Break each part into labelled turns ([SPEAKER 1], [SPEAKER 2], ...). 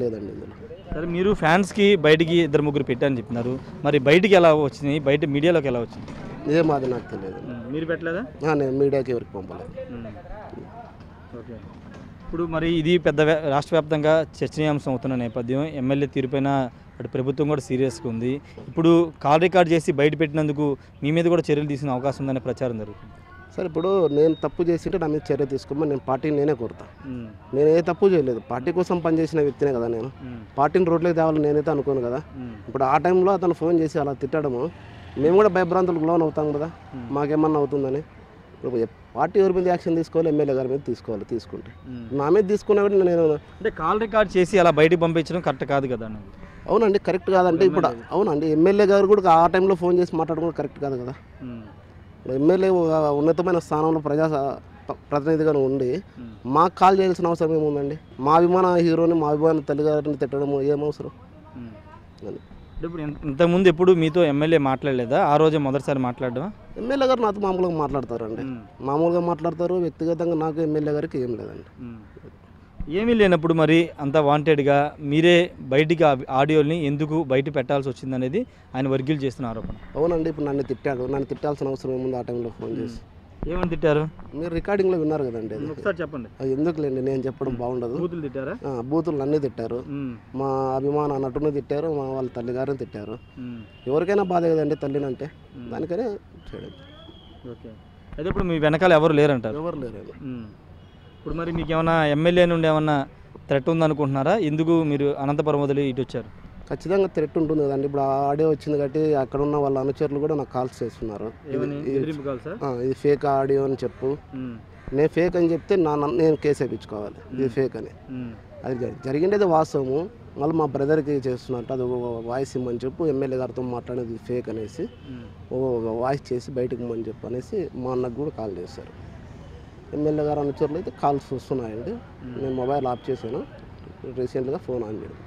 [SPEAKER 1] లేదండి ఇందులో.
[SPEAKER 2] సరే మీరు ఫ్యాన్స్కి బయటికి ఇద్దరు ముగ్గురు పెట్టారని చెప్తున్నారు. మరి బయటికి ఎలా వచ్చింది, బయట మీడియాలోకి ఎలా వచ్చింది?
[SPEAKER 1] ఏం అది నాకు తెలియదు.
[SPEAKER 2] మీరు పెట్టలేదా?
[SPEAKER 1] నేను మీడియాకి ఎవరికి పంపలేదు.
[SPEAKER 2] ఓకే. ఇప్పుడు మరి ఇది పెద్ద రాష్ట్ర వ్యాప్తంగా చర్చనీయాంశం అవుతున్న నేపథ్యం, ఎమ్మెల్యే తీరుపైన అటు ప్రభుత్వం కూడా సీరియస్గా ఉంది. ఇప్పుడు కాల్ రికార్డ్ చేసి బయట పెట్టినందుకు మీ మీద కూడా చర్యలు తీసుకునే అవకాశం ఉందనే ప్రచారం జరుగుతుంది.
[SPEAKER 1] సరే, ఇప్పుడు నేను తప్పు చేసింటే నా మీద చర్య తీసుకోమని నేను పార్టీని నేనే కోరుతా. నేను ఏ తప్పు చేయలేదు, పార్టీ కోసం పనిచేసిన వ్యక్తినే కదా నేను. పార్టీని రోడ్లోకి తేవాలని నేనైతే అనుకోను కదా. ఇప్పుడు ఆ టైంలో అతను ఫోన్ చేసి అలా తిట్టడము, మేము కూడా భయభ్రాంతులకు లోన్ అవుతాం కదా, మాకేమన్నా అవుతుందని. ఇప్పుడు పార్టీ ఎవరి మీద యాక్షన్ తీసుకోవాలి, ఎమ్మెల్యే గారి మీద తీసుకోవాలి. తీసుకుంటే నా మీద తీసుకున్నప్పుడు నేను
[SPEAKER 2] అంటే కాల్ రికార్డ్ చేసి అలా బయటికి పంపించడం కరెక్ట్ కాదు కదా.
[SPEAKER 1] అవునండి, కరెక్ట్ కాదంటే ఇప్పుడు అవునండి, ఎమ్మెల్యే గారు కూడా ఆ టైంలో ఫోన్ చేసి మాట్లాడుకోవడం కరెక్ట్ కాదు కదా. ఎమ్మెల్యే ఉన్నతమైన స్థానంలో ప్రతినిధిగా ఉండి మాకు కాల్ చేయాల్సిన అవసరం ఏముందండి? మా అభిమాన హీరోని, మా అభిమాన తల్లిగారిని తిట్టడం ఏమవసరం?
[SPEAKER 2] ఇప్పుడు ఇంతకుముందు ఎప్పుడు మీతో ఎమ్మెల్యే మాట్లాడలేదా? ఆ రోజే మొదటిసారి మాట్లాడడం?
[SPEAKER 1] ఎమ్మెల్యే గారు నాతో మామూలుగా మాట్లాడతారండి, మామూలుగా మాట్లాడతారు. వ్యక్తిగతంగా నాకు ఎమ్మెల్యే గారికి ఏం లేదండి.
[SPEAKER 2] ఏమీ లేనప్పుడు మరి అంత వాంటెడ్గా మీరే బయటికి ఆడియోని ఎందుకు బయట పెట్టాల్సి వచ్చిందనేది ఆయన వర్గీలు చేస్తున్న ఆరోపణ.
[SPEAKER 1] అవునండి, ఇప్పుడు నన్ను తిట్టాడు. నన్ను తిట్టాల్సిన అవసరం ఏముంది? ఆ టైంలో ఫోన్ చేసి
[SPEAKER 2] ఏమని తిట్టారు?
[SPEAKER 1] మీరు రికార్డింగ్లో విన్నారు కదండి.
[SPEAKER 2] ఒకసారి చెప్పండి.
[SPEAKER 1] ఎందుకులేండి, నేను చెప్పడం బాగుండదు.
[SPEAKER 2] బూతులు తిట్టారా?
[SPEAKER 1] బూతులు నన్ను తిట్టారు, మా అభిమాన నటుని తిట్టారు, మా వాళ్ళ తల్లిగారిని తిట్టారు. ఎవరికైనా బాధ కదండి తల్లిని అంటే, దానికనే చేయడం.
[SPEAKER 2] ఓకే. అయితే ఇప్పుడు మీ వెనకాల ఎవరు లేరంటారు?
[SPEAKER 1] ఎవరు లేరు.
[SPEAKER 2] ఇప్పుడు మరి మీకు ఏమైనా ఎమ్మెల్యే నుండి ఏమన్నా థ్రెట్ ఉందనుకుంటున్నారా? ఎందుకు మీరు అనంతపురం వదిలి ఇటు వచ్చారు?
[SPEAKER 1] ఖచ్చితంగా థ్రెట్ ఉంటుంది కదండి. ఇప్పుడు ఆడియో వచ్చింది కాబట్టి అక్కడ ఉన్న వాళ్ళ అనుచరులు కూడా నాకు కాల్స్ చేస్తున్నారు. ఇది ఫేక్ ఆడియో అని చెప్పు, నేను ఫేక్ అని చెప్తే నేను కేసు వేయించుకోవాలి, ఇది ఫేక్ అని. అది జరిగిండేది వాస్తవము, మళ్ళీ మా బ్రదర్కి చేస్తున్నట్టు అది ఒక వాయిస్ ఇమ్మని చెప్పు, ఎమ్మెల్యే గారితో మాట్లాడేది ఫేక్ అనేసి ఒక వాయిస్ చేసి బయటకు ఇమ్మని చెప్పు అనేసి మా అన్నకు కూడా కాల్ చేశారు. ఎమ్మెల్యే గారు అనుచరులు అయితే కాల్స్ వస్తున్నాయండి. నేను మొబైల్ ఆఫ్ చేశాను, రీసెంట్గా ఫోన్ ఆన్ చేయడం.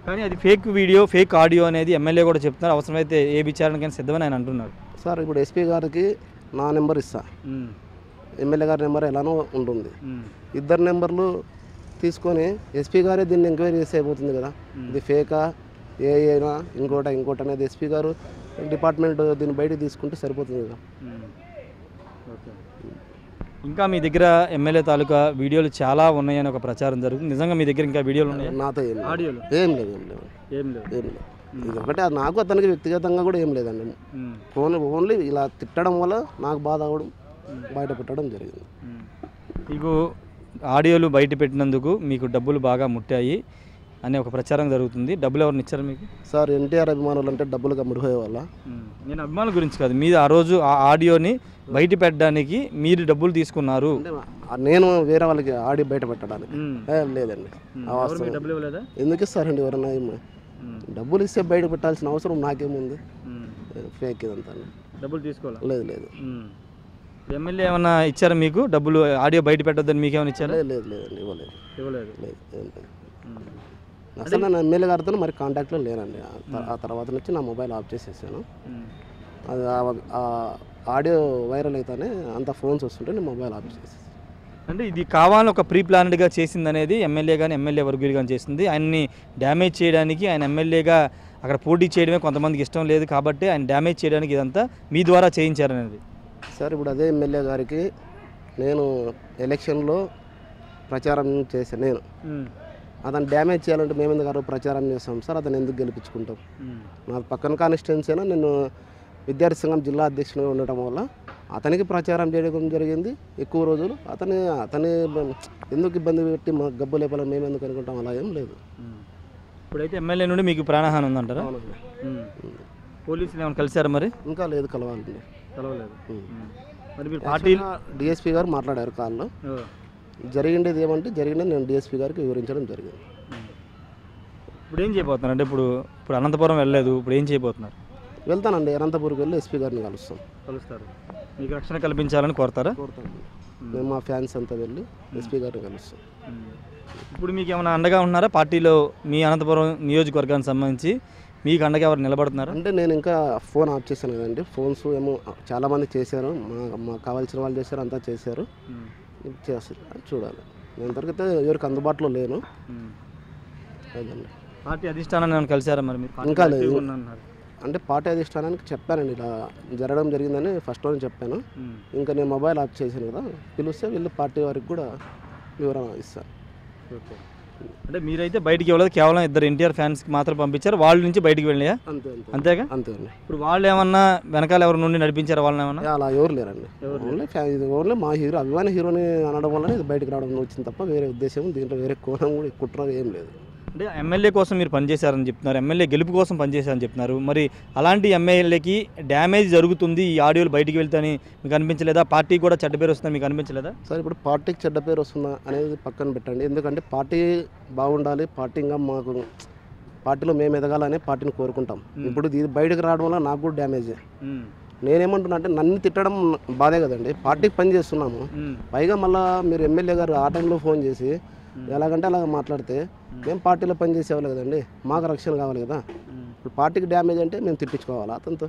[SPEAKER 2] కానీ అది ఫేక్ వీడియో, ఫేక్ ఆడియో అనేది ఎమ్మెల్యే కూడా చెప్తున్నారు. అవసరమైతే ఏ విచారణకైనా సిద్ధమని ఆయన అంటున్నారు.
[SPEAKER 1] సార్, ఇప్పుడు ఎస్పీ గారికి నా నెంబర్ ఇస్తా, ఎమ్మెల్యే గారి నెంబర్ ఎలానో ఉంటుంది. ఇద్దరు నెంబర్లు తీసుకొని ఎస్పీ గారే దీన్ని ఎంక్వైరీ చేసి అయిపోతుంది కదా. ఇది ఫేకా ఏనా ఇంకోటి అనేది ఎస్పీ గారు డిపార్ట్మెంట్ దీన్ని బయటకు తీసుకుంటే సరిపోతుంది కదా.
[SPEAKER 2] ఇంకా మీ దగ్గర ఎమ్మెల్యే తాలూకా వీడియోలు చాలా ఉన్నాయని ఒక ప్రచారం జరుగుతుంది. నిజంగా మీ దగ్గర ఇంకా వీడియోలు ఉన్నాయి?
[SPEAKER 1] నాతో
[SPEAKER 2] ఆడియోలు
[SPEAKER 1] ఏం లేదు. ఇది ఒకటే, నాకు అతనికి వ్యక్తిగతంగా కూడా ఏం లేదండి. ఓన్లీ ఇలా తిట్టడం వల్ల నాకు బాధ అవ్వడం, బయట పెట్టడం జరిగింది.
[SPEAKER 2] మీకు ఆడియోలు బయట పెట్టినందుకు మీకు డబ్బులు బాగా ముట్టాయి అనే ఒక ప్రచారం జరుగుతుంది. డబ్బులు ఎవరిని ఇచ్చారు మీకు?
[SPEAKER 1] సార్, ఎన్టీఆర్ అభిమానులు అంటే డబ్బులుగా ముడిపోయే వాళ్ళ?
[SPEAKER 2] నేను అభిమానుల గురించి కాదు, మీరు ఆ రోజు ఆ ఆడియోని బయట పెట్టడానికి మీరు డబ్బులు తీసుకున్నారు.
[SPEAKER 1] నేను వేరే వాళ్ళకి ఆడియో బయట పెట్టడానికి లేదండి.
[SPEAKER 2] డబ్బులు ఇవ్వలేదా?
[SPEAKER 1] ఎందుకు ఇస్తారండి ఎవరన్నా? డబ్బులు ఇస్తే బయట పెట్టాల్సిన అవసరం నాకేముంది? ఫేక్ ఇదంతా.
[SPEAKER 2] డబ్బులు తీసుకోవాలి?
[SPEAKER 1] లేదు.
[SPEAKER 2] ఎమ్మెల్యే ఏమన్నా ఇచ్చారా మీకు డబ్బులు? ఆడియో బయట పెట్టొద్దని మీకు ఏమైనా ఇచ్చారా?
[SPEAKER 1] లేదండి,
[SPEAKER 2] ఇవ్వలేదు.
[SPEAKER 1] అసలు నేను ఎమ్మెల్యే గారితో మరి కాంటాక్ట్లో లేనండి. ఆ తర్వాత నుంచి నా మొబైల్ ఆఫ్ చేసేసాను. అది ఆడియో వైరల్ అయితేనే అంత ఫోన్స్ వస్తుంటే నేను మొబైల్ ఆఫ్ చేసేసాను.
[SPEAKER 2] అంటే ఇది కావాలని ఒక ప్రీ ప్లాన్డ్గా చేసింది అనేది ఎమ్మెల్యే కానీ ఎమ్మెల్యే వర్గీయులు కానీ చేసింది. ఆయన్ని డ్యామేజ్ చేయడానికి, ఆయన ఎమ్మెల్యేగా అక్కడ పోటీ చేయడమే కొంతమందికి ఇష్టం లేదు కాబట్టి ఆయన డ్యామేజ్ చేయడానికి ఇదంతా మీ ద్వారా చేయించారనేది.
[SPEAKER 1] సార్, ఇప్పుడు అదే ఎమ్మెల్యే గారికి నేను ఎలక్షన్లో ప్రచారం చేశాను. నేను అతను డ్యామేజ్ చేయాలంటే మేము ఎందుకు ప్రచారం చేస్తాం సార్? అతను ఎందుకు గెలిపించుకుంటాం? నా పక్కన కాన్స్టిట్యున్సీ అయినా నేను విద్యార్థి సంఘం జిల్లా అధ్యక్షునిగా ఉండటం వల్ల అతనికి ప్రచారం చేయడం జరిగింది ఎక్కువ రోజులు. అతని ఎందుకు ఇబ్బంది పెట్టి మా గబ్బు లేపాలని మేము ఎందుకు అనుకుంటాం? అలా ఏం లేదు.
[SPEAKER 2] ఇప్పుడైతే ఎమ్మెల్యే నుండి మీకు ప్రాణహాని ఉందంటారా? పోలీసులు ఏమైనా కలిసారా మరి?
[SPEAKER 1] ఇంకా లేదు, కలవాలండి.
[SPEAKER 2] కలవలేదు. మరి మీరు పార్టీ
[SPEAKER 1] డిఎస్పీ గారు మాట్లాడారు కాల్లో. జరిగిండేది ఏమంటే నేను డిఎస్పీ గారికి వివరించడం జరిగింది.
[SPEAKER 2] ఇప్పుడు ఏం చేయబోతున్నారు? అంటే ఇప్పుడు అనంతపురం వెళ్ళలేదు, ఇప్పుడు ఏం చేయబోతున్నారు?
[SPEAKER 1] వెళ్తానండి, అనంతపురంకి వెళ్ళి ఎస్పీ గారిని
[SPEAKER 2] కలుస్తారు. మీకు రక్షణ కల్పించాలని కోరుతాను.
[SPEAKER 1] మేము మా ఫ్యాన్స్ అంతా వెళ్ళి ఎస్పీ గారిని కలుస్తాం.
[SPEAKER 2] ఇప్పుడు మీకు ఏమైనా అండగా ఉంటున్నారా పార్టీలో? మీ అనంతపురం నియోజకవర్గానికి సంబంధించి మీకు అండగా ఎవరు నిలబడుతున్నారు?
[SPEAKER 1] అంటే నేను ఇంకా ఫోన్ ఆఫ్ చేశాను కదండి. ఫోన్స్ ఏమో చాలామంది చేశారు, మాకు కావాల్సిన వాళ్ళు చేశారు, అంతా చేశారు. చేస్తారు చూడాలి. నేను ఇంతవరకైతే ఎవరికి అందుబాటులో లేను. అదండి.
[SPEAKER 2] పార్టీ అధిష్టానాన్ని ఏమైనా కలిసారా మరి మీరు? పార్టీ
[SPEAKER 1] ఇంకా లేదు.
[SPEAKER 2] యాక్టివ్గా ఉన్నారు.
[SPEAKER 1] అంటే పార్టీ అధిష్టానానికి చెప్పానండి, ఇలా జరగడం జరిగిందని ఫస్ట్ రోజు చెప్పాను. ఇంకా నేను మొబైల్ ఆఫ్ చేశాను కదా, పిలిస్తే వీళ్ళు పార్టీ వారికి కూడా వివరణ ఇస్తాను.
[SPEAKER 2] ఓకే. అంటే మీరైతే బయటికి ఇవ్వలేదు, కేవలం 2 ఎన్టీఆర్ ఫ్యాన్స్కి మాత్రం పంపించారు, వాళ్ళ నుంచి బయటికి వెళ్ళాయా?
[SPEAKER 1] అంతే అంతే
[SPEAKER 2] అంతేగా?
[SPEAKER 1] అంతే అండి.
[SPEAKER 2] ఇప్పుడు వాళ్ళు ఏమన్నా వెనకాల ఎవరి నుండి నడిపించారా వాళ్ళని ఏమన్నా?
[SPEAKER 1] అలా ఎవరు లేరండి. ఇది ఓన్లీ మా హీరో, అభిమాని హీరోని అనడం వల్లనే ఇది బయటకు రావడం వచ్చింది తప్ప వేరే ఉద్దేశం దీంట్లో వేరే కోణం కూడా కుట్ర ఏం లేదు.
[SPEAKER 2] అంటే ఎమ్మెల్యే కోసం మీరు పనిచేశారని చెప్తున్నారు, ఎమ్మెల్యే గెలుపు కోసం పనిచేశారని చెప్తున్నారు. మరి అలాంటి ఎమ్మెల్యేకి డ్యామేజ్ జరుగుతుంది ఈ ఆడియోలు బయటికి వెళ్తాని మీకు అనిపించలేదా? పార్టీ కూడా చెడ్డ పేరు వస్తుందని మీకు అనిపించలేదా?
[SPEAKER 1] సార్ ఇప్పుడు పార్టీకి చెడ్డ పేరు వస్తుందా అనేది పక్కన పెట్టండి. ఎందుకంటే పార్టీ బాగుండాలి, పార్టీగా మాకు పార్టీలో మేము ఎదగాలని పార్టీని కోరుకుంటాం. ఇప్పుడు ఇది బయటకు రావడం వల్ల నాకు కూడా డ్యామేజే. నేనేమంటున్నా అంటే నన్ను తిట్టడం బాధే కదండి, పార్టీకి పని చేస్తున్నాము. పైగా మళ్ళీ మీరు ఎమ్మెల్యే గారు ఆ టైంలో ఫోన్ చేసి ఎలాగంటే అలాగ మాట్లాడితే మేము పార్టీలో పని చేసేవాళ్ళు కదండి, మాకు రక్షణ కావాలి కదా. ఇప్పుడు పార్టీకి డ్యామేజ్ అంటే మేము తిట్టించుకోవాలా అతనితో?